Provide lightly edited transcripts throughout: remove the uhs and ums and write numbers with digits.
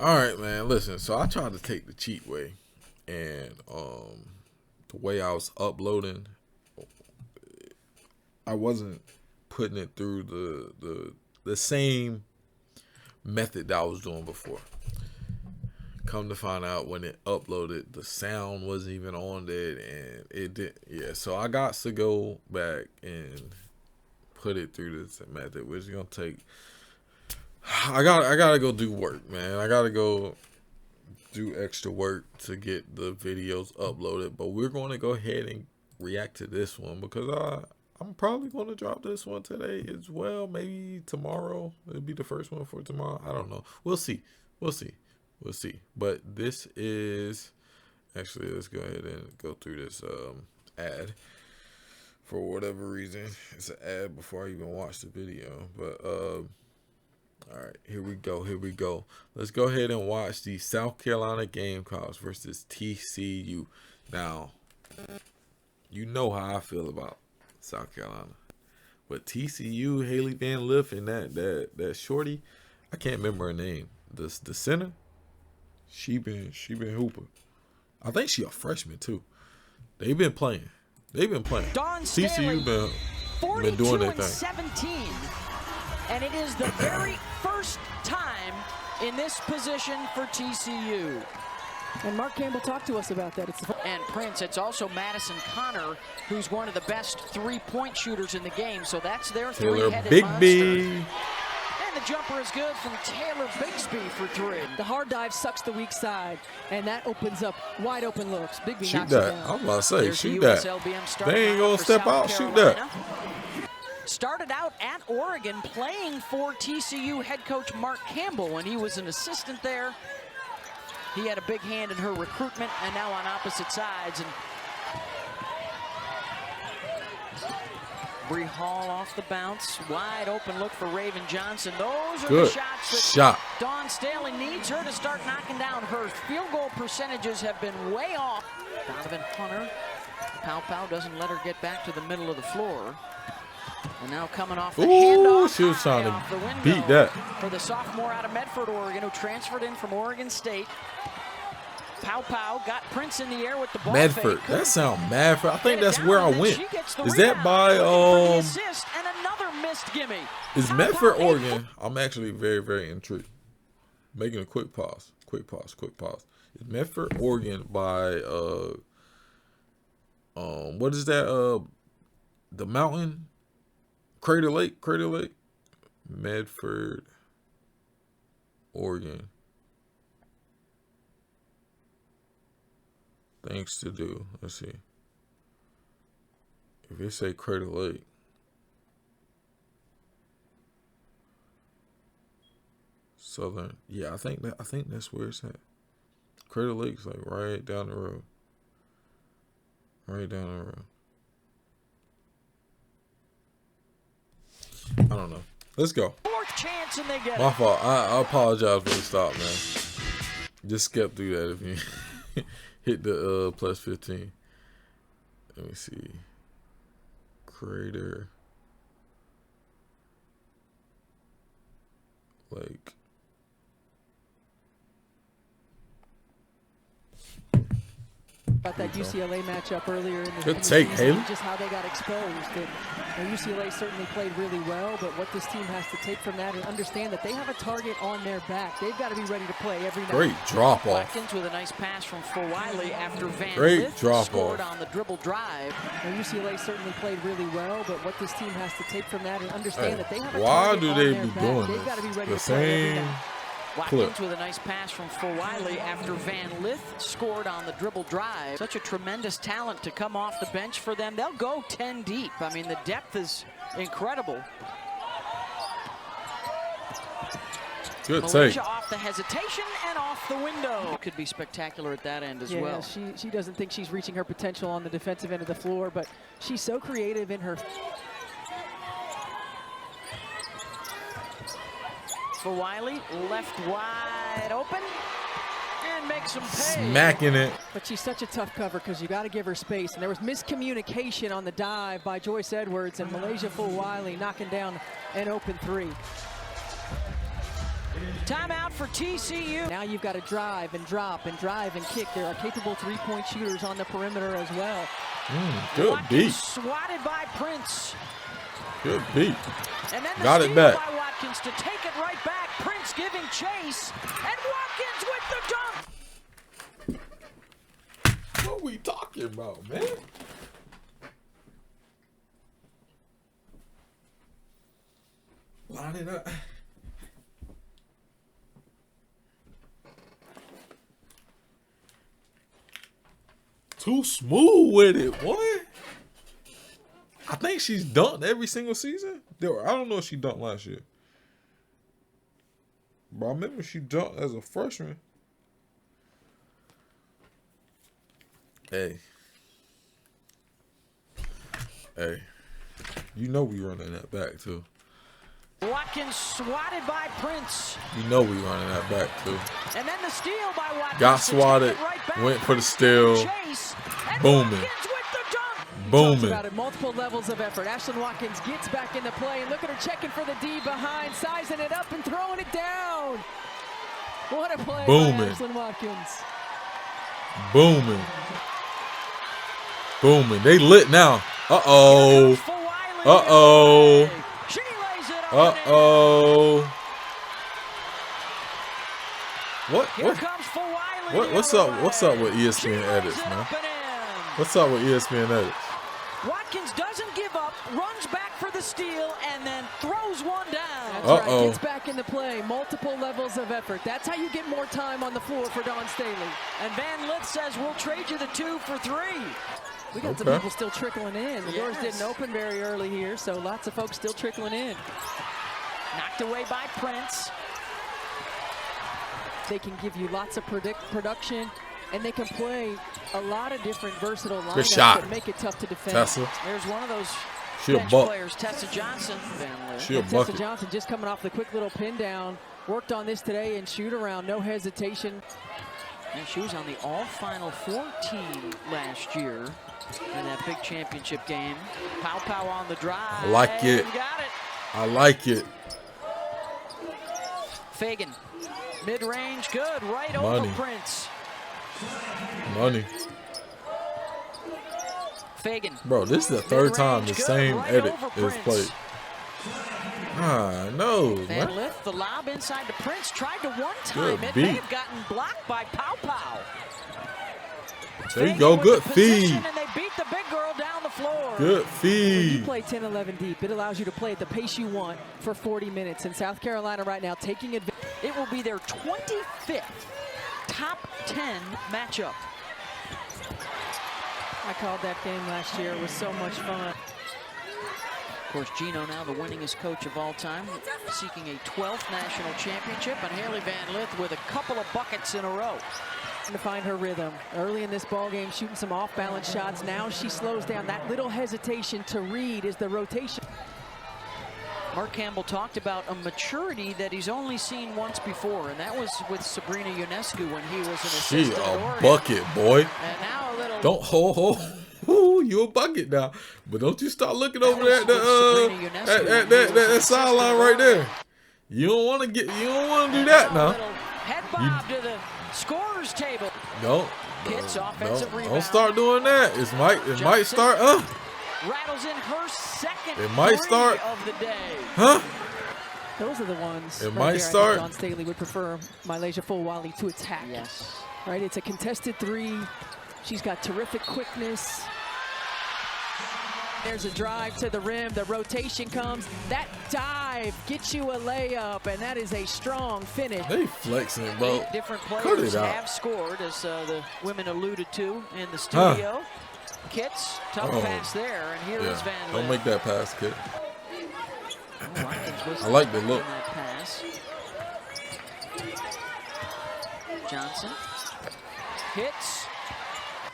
All right, man. Listen, so I tried to take the cheat way, and the way I was uploading, I wasn't putting it through the same method that I was doing before. Come to find out, when it uploaded, the sound wasn't even on there, and it did. Yeah, so I got to go back and put it through this method, which is gonna take. I gotta go do work, man. I gotta go do extra work to get the videos uploaded. But we're going to go ahead and react to this one, because I'm probably going to drop this one today as well. Maybe tomorrow. It'll be the first one for tomorrow. I don't know. We'll see. But this is actually, let's go ahead and go through this ad. For whatever reason, it's an ad before I even watch the video. But all right, here we go. Let's go ahead and watch the South Carolina Gamecocks versus TCU. Now, you know how I feel about South Carolina, but TCU, Haley Van Lith, and that shorty, I can't remember her name. The center, she been hooping. I think she a freshman too. They've been playing. TCU been doing their thing. 17. And it is the very first time in this position for TCU. And Mark Campbell talked to us about that. And Prince, it's also Madison Connor, who's one of the best three-point shooters in the game. So that's their three-headed monster. Bigby. And the jumper is good from Taylor Bigsby for three. The hard dive sucks the weak side, and that opens up wide open looks. Bigsby Shoot knocks it that. down. I'm about to say, There's shoot the that. USLBM They ain't gonna step out. Shoot that. Started out at Oregon playing for TCU head coach Mark Campbell when he was an assistant there. He had a big hand in her recruitment, and now on opposite sides. And Bree Hall off the bounce. Wide open look for Raven Johnson. Those are the shots that Dawn Staley needs her to start knocking down. Her field goal percentages have been way off. Donovan Hunter. Pow doesn't let her get back to the middle of the floor. And now coming off the handoff, she was trying to beat that. For the sophomore out of Medford, Oregon, who transferred in from Oregon State. Pow got Prince in the air with the ball. Medford, that sound Medford. I think that's where I went. Is that by assist and another missed gimme. Is Medford, Oregon? I'm actually very intrigued. Making a quick pause. Is Medford, Oregon by what is that? The mountain? Crater Lake. Medford, Oregon. Things to do. Let's see. If it say Crater Lake. Southern. Yeah, I think that's where it's at. Crater Lake's like right down the road. I don't know. Let's go. Fourth chance and they get My fault. I apologize for the stop, man. Just skip through that if you hit the plus 15. Let me see. Crater Lake. About that UCLA matchup earlier in the Good take, season, Haley. just how they got exposed. And UCLA certainly played really well, but what this team has to take from that and understand that they have a target on their back. They've got to be ready to play every night. Great drop off. Watkins with a nice pass from Wiley after Van Great Lith drop scored off on the dribble drive. Now, UCLA certainly played really well, but what this team has to take from that and understand that they have a why target do on they their be back. doing They've got to be this? ready The to play every same night. Watkins with a nice pass from Wiley after Van Lith scored on the dribble drive. Such a tremendous talent to come off the bench for them. They'll go 10 deep. I mean, the depth is incredible. Good Malaysia take. off the hesitation and off the window. Could be spectacular at that end as well. She doesn't think she's reaching her potential on the defensive end of the floor, but she's so creative in her. For Wiley, left wide open, and makes them pay. Smacking it. But she's such a tough cover because you got to give her space. And there was miscommunication on the dive by Joyce Edwards, and Malaysia Wiley knocking down an open three. Timeout for TCU. Now you've got to drive and drop and drive and kick. There are capable three-point shooters on the perimeter as well. Good beat. Swatted by Prince. Good beat. And then Got it back. By Watkins to take it right back. Prince giving chase. And Watkins with the dunk. What are we talking about, man? Line it up. Too smooth with it, boy. I think she's dunked every single season. I don't know if she dunked last year. But I remember she dunked as a freshman. Hey. You know we running that back, too. Watkins swatted by Prince. You know we running that back, too. And then the steal by Watkins. Got swatted, went for the steal. Booming. Booming. About it, multiple levels of effort. Ashlyn Watkins gets back into play, and look at her checking for the D behind, sizing it up and throwing it down. What a play by Ashlyn Watkins. Booming. Booming. They lit now. Uh-oh. Uh-oh. Uh-oh. What's up with ESPN edits, man? What's up with ESPN edits? Watkins doesn't give up, runs back for the steal, and then throws one down. That's right, gets back into play, multiple levels of effort. That's how you get more time on the floor for Dawn Staley. And Van Lith says, we'll trade you the 2 for 3. We got some people still trickling in. The doors didn't open very early here, so lots of folks still trickling in. Knocked away by Prince. They can give you lots of production, and they can play a lot of different versatile lineups that make it tough to defend. Tessa. There's one of those bench players, Tessa Johnson. Tessa Johnson just coming off the quick little pin down. Worked on this today and shoot around, no hesitation. And she was on the all-Final Four team last year in that big championship game. Pow on the drive. I like it. Got it. I like it. Fagan, mid-range, good, right over Prince. Money. Fagan. Bro, this is the third time the same edit is played. No, Van Lith, the lob inside to Prince, tried to one-time it. May have gotten blocked by Pow. There you go, good feed. And they beat the big girl down the floor. Good feed. When you play 10-11 deep, it allows you to play at the pace you want for 40 minutes. And South Carolina right now taking advantage. It will be their 25th top 10 matchup. I called that game last year. It was so much fun. Of course, Gino now the winningest coach of all time, seeking a 12th national championship, and Haley Van Lith with a couple of buckets in a row. To find her rhythm. Early in this ball game, shooting some off-balance shots. Now she slows down. That little hesitation to read is the rotation. Mark Campbell talked about a maturity that he's only seen once before, and that was with Sabrina Ionescu when he was an assistant. She a bucket, boy. And now a little. Don't hold. Ooh, you a bucket now. But don't you start looking over there at that sideline right there. You don't want to do that now. Head bob to the scorer's table. Don't rebound. Don't start doing that. It might start. Rattles in her second. It might start of the day. Huh? Those are the ones. It might start. Dawn Staley would prefer Mylasia Fulwiley to attack. Yes. Right. It's a contested 3. She's got terrific quickness. There's a drive to the rim. The rotation comes. That dive gets you a layup, and that is a strong finish. They flexing, bro. 8 different players have scored, as the women alluded to in the studio. Kits, tough pass there, and here is Van Lith. Don't make that pass, kid. I like the look. That pass. Johnson hits.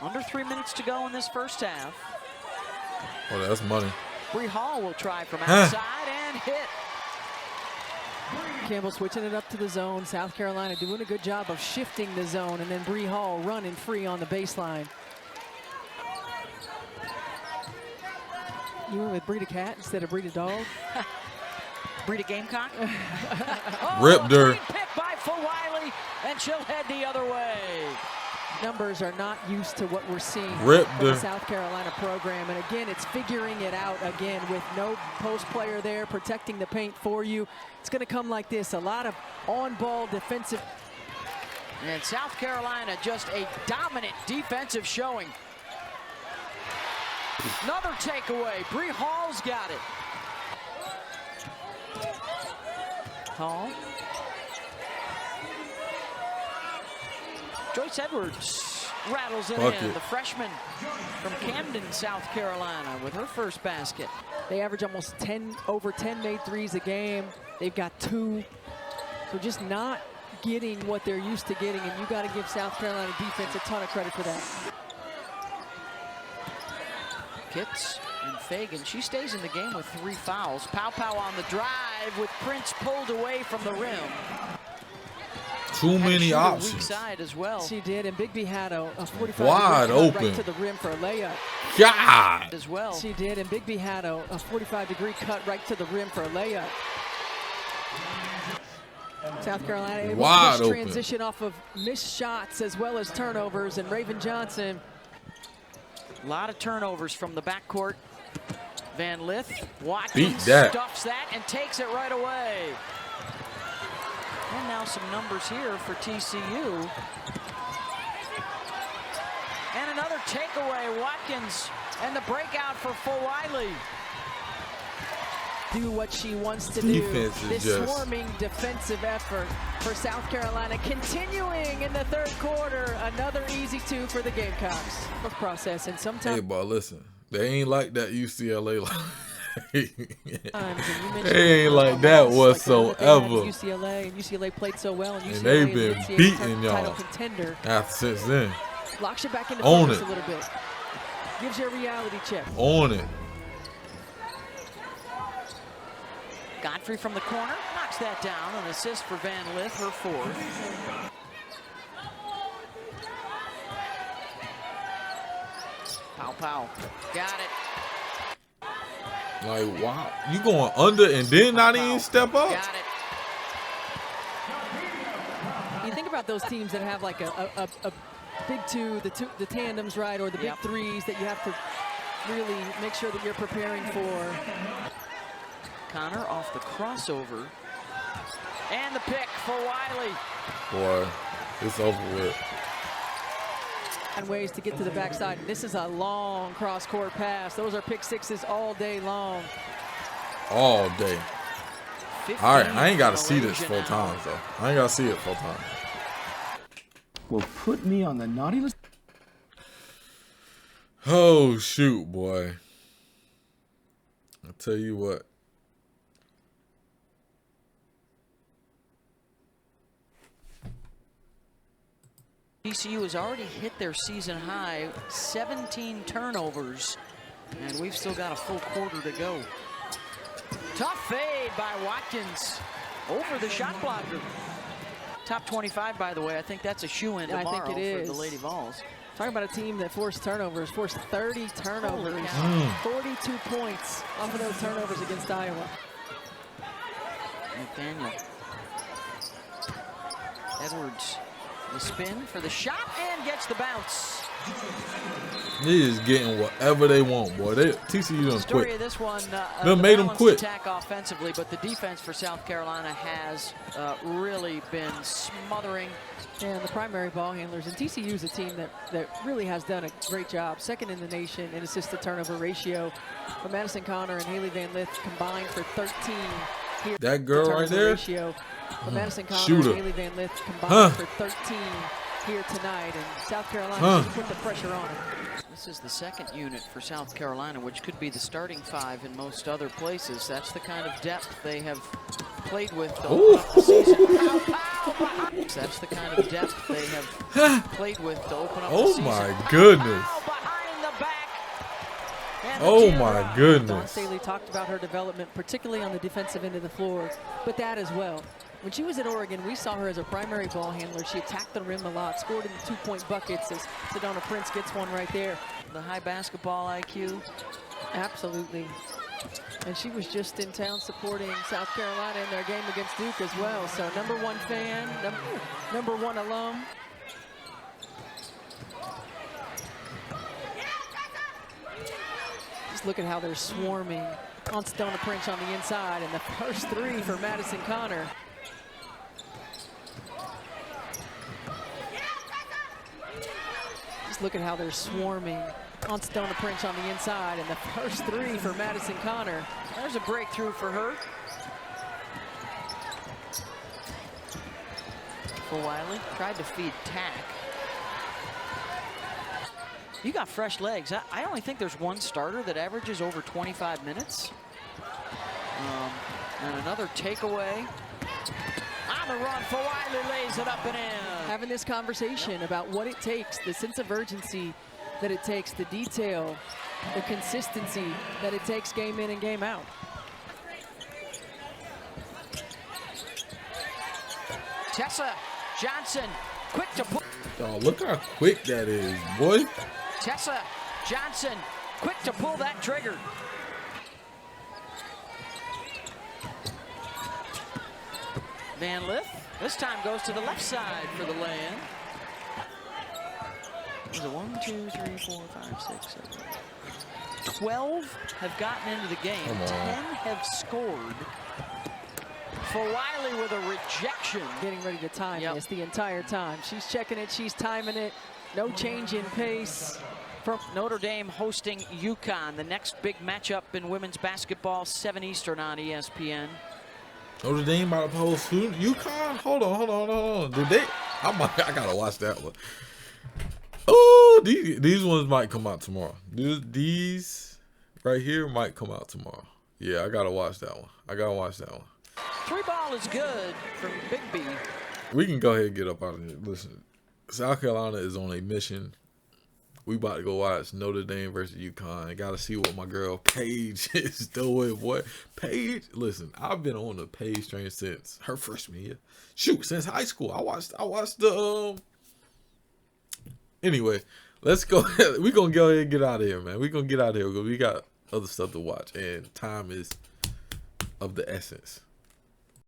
Under 3 minutes to go in this first half. Oh, that's money. Bree Hall will try from outside and hit. Campbell switching it up to the zone. South Carolina doing a good job of shifting the zone, and then Bree Hall running free on the baseline. You went with Breed a cat instead of Breed a dog? Breed a gamecock? Ripped her. Pick by for Wiley, and she'll head the other way. Numbers are not used to what we're seeing Rip from the South Carolina program. And again, it's figuring it out again with no post player there protecting the paint for you. It's going to come like this, a lot of on-ball defensive. And South Carolina just a dominant defensive showing. Another takeaway. Bree Hall's got it. Hall. Joyce Edwards rattles it in. The freshman from Camden, South Carolina, with her first basket. They average almost over 10 made threes a game. They've got 2. So just not getting what they're used to getting, and you got to give South Carolina defense a ton of credit for that. Kitts and Fagan, she stays in the game with 3 fouls. Pow on the drive with Prince pulled away from the rim. Too many options. Weak side as well. She did, and Bigby had a 45 wide open right to the rim for a layup. God. As well. She did, and Bigby had a 45-degree cut right to the rim for a layup. South Carolina able to push transition off of missed shots as well as turnovers, and Raven Johnson. A lot of turnovers from the backcourt. Van Lith, stuffs Watkins that and takes it right away. And now some numbers here for TCU. And another takeaway, Watkins, and the breakout for Wiley. Do what she wants to do. This swarming defensive effort for South Carolina continuing in the third quarter. Another easy 2 for the Gamecocks. Process, and sometimes. Hey, boy, listen, they ain't like that UCLA. They ain't like that whatsoever. UCLA, and UCLA played so well, and they've been beating y'all contender. since then. Locks you back into focus a little bit. Gives you a reality check. On it. Godfrey from the corner knocks that down. An assist for Van Lith, her 4th. Pow. Got it. Like, wow. You going under and then not even step up? Got it. You think about those teams that have like a big 2, the tandems, right, or the big 3s that you have to really make sure that you're preparing for. Connor off the crossover. And the pick for Wiley. Boy, it's over with. And ways to get to the backside. This is a long cross-court pass. Those are pick 6s all day long. All day. All right, I ain't got to see this 4 times, though. I ain't got to see it 4 times. Will put me on the naughty list. Oh, shoot, boy. I'll tell you what. TCU has already hit their season high, 17 turnovers, and we've still got a full quarter to go. Tough fade by Watkins over the shot blocker. Top 25, by the way. I think that's a shoe-in tomorrow for the Lady Vols. Talking about a team that forced 30 turnovers, 42 points off of those turnovers against Iowa. Nathaniel. Edwards. The spin for the shot and gets the bounce. He is getting whatever they want, boy. TCU done Story quit. of this one, they made them quit. Attack offensively, but the defense for South Carolina has really been smothering. And the primary ball handlers, and TCU is a team that really has done a great job. 2nd in the nation in assist-to-turnover ratio. But Madison Connor and Haley Van Lith combined for 13 here. That girl right there? Ratio. But Madison Connor and Haley Van Lith combined for 13 here tonight, and South Carolina just put the pressure on it. This is the 2nd unit for South Carolina, which could be the starting 5 in most other places. That's the kind of depth they have played with the whole season. That's the kind of depth they have played with to open up the season. Oh my goodness. Oh my goodness. Dawn Staley talked about her development, particularly on the defensive end of the floor, but that as well. When she was at Oregon, we saw her as a primary ball handler. She attacked the rim a lot, scored in the 2-point buckets as Sedona Prince gets one right there. The high basketball IQ. Absolutely. And she was just in town supporting South Carolina in their game against Duke as well. So #1 fan, #1 alum. Just look at how they're swarming on Stona Prince on the inside. And the first 3 for Madison Connor. Just look at how they're swarming on Stona Prince on the inside, and the first 3 for Madison Connor. There's a breakthrough for her. For Wiley, tried to feed Tack. You got fresh legs. I only think there's one starter that averages over 25 minutes. And another takeaway. On the run for Wiley, lays it up and in. Having this conversation about what it takes, the sense of urgency that it takes, the detail, the consistency that it takes game in and game out. Tessa Johnson, quick to pull. Oh, look how quick that is, boy. Tessa Johnson, quick to pull that trigger. Van Lith, this time goes to the left side for the lay-in. Is it 1, 2, 3, 4, 5, 6, 7, 8? 12 have gotten into the game. 10 have scored. For Wiley with a rejection. Getting ready to time this the entire time. She's checking it, she's timing it. No change in pace. From Notre Dame hosting UConn, the next big matchup in women's basketball, 7 Eastern on ESPN. Notre Dame about to post UConn? Hold on. Did they? I gotta watch that one. Oh, these ones might come out tomorrow. These right here might come out tomorrow. Yeah, I gotta watch that one. 3 ball is good from Big B. We can go ahead and get up out of here. Listen, South Carolina is on a mission. We about to go watch Notre Dame versus UConn. I gotta see what my girl Paige is doing, boy. Paige, listen, I've been on the Paige train since her freshman year. Shoot, since high school. I watched the Anyway, let's go. We're gonna go ahead and get out of here, man. We're gonna get out of here because we got other stuff to watch, and time is of the essence.